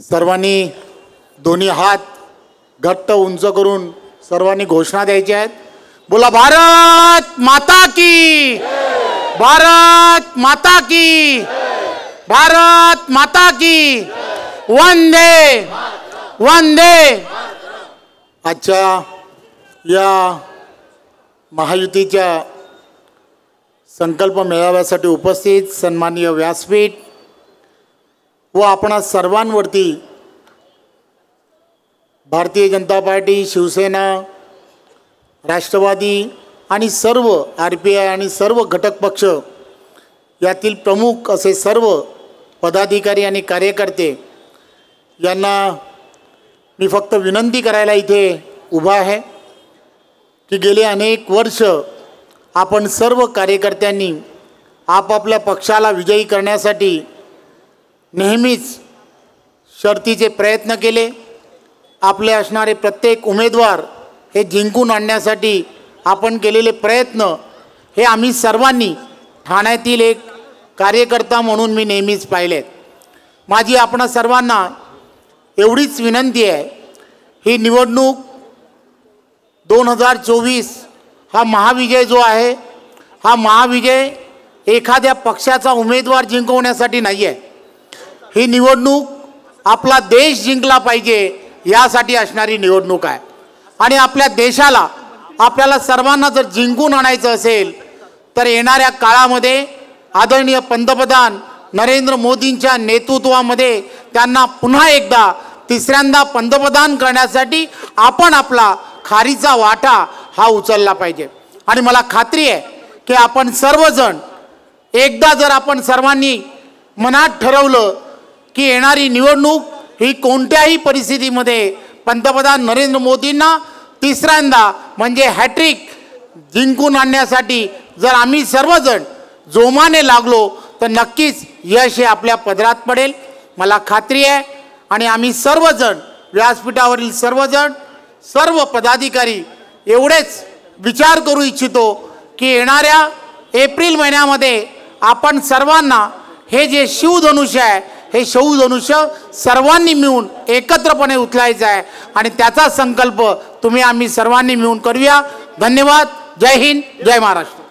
सर्वांनी दोन्ही हात घट्ट उंच करून सर्वांनी घोषणा द्यायची आहेत। बोला भारत माता की, भारत माता की, भारत माता की, वंदे वंदे। आजच्या या महायुतीच्या संकल्प मेळाव्यासाठी उपस्थित सन्माननीय व्यासपीठ व आपणा सर्वांवरती भारतीय जनता पार्टी, शिवसेना, राष्ट्रवादी आणि सर्व RPI आणि सर्व घटक पक्ष यातील प्रमुख असे सर्व पदाधिकारी आणि कार्यकर्ते यांना मी फक्त विनंती करायला इथे उभा आहे की गेले अनेक वर्ष आपण सर्व कार्यकर्त्यांनी आपापल्या पक्षाला विजयी करण्यासाठी नेहमीच शर्तीचे प्रयत्न केले। आपले असणारे प्रत्येक उमेदवार हे जिंकून आणण्यासाठी आपण केलेले प्रयत्न हे आम्ही सर्वांनी ठाण्यातील एक कार्यकर्ता म्हणून मी नेहमीच पाहिलेत। माझी आपणा सर्वांना एवढीच विनंती आहे, ही निवडणूक 2024 हा महाविजय जो आहे, हा महाविजय एखाद्या पक्षाचा उमेदवार जिंकवण्यासाठी नाही आहे। ही निवडणूक आपला देश जिंकला पाहिजे यासाठी असणारी निवडणूक आहे। आणि आपल्या देशाला, आपल्याला सर्वांना जर जिंकून आणायचं असेल तर येणाऱ्या काळामध्ये आदरणीय पंतप्रधान नरेंद्र मोदींच्या नेतृत्वामध्ये त्यांना पुन्हा एकदा तिसऱ्यांदा पंतप्रधान करण्यासाठी आपण आपला खारीचा वाटा हा उचलला पाहिजे। आणि मला खात्री आहे की आपण सर्वजण एकदा जर आपण सर्वांनी मनात ठरवलं की येणारी निवडणूक ही कोणत्याही परिस्थितीमध्ये पंतप्रधान नरेंद्र मोदींना तिसऱ्यांदा म्हणजे हॅट्रिक जिंकून आणण्यासाठी जर आम्ही सर्वजण जोमाने लागलो तर नक्कीच यश हे आपल्या पदरात पडेल, मला खात्री आहे। आणि आम्ही सर्वजण व्यासपीठावरील सर्वजण, सर्व पदाधिकारी एवढेच विचार करू इच्छितो की येणाऱ्या एप्रिल महिन्यामध्ये आपण सर्वांना हे जे शिवधनुष्य आहे, हे शिवधनुष्य सर्वांनी मिळून एकत्रपणे उचलायचं आहे आणि त्याचा संकल्प तुम्ही आम्ही सर्वांनी मिळून करूया। धन्यवाद। जय हिंद, जय महाराष्ट्र।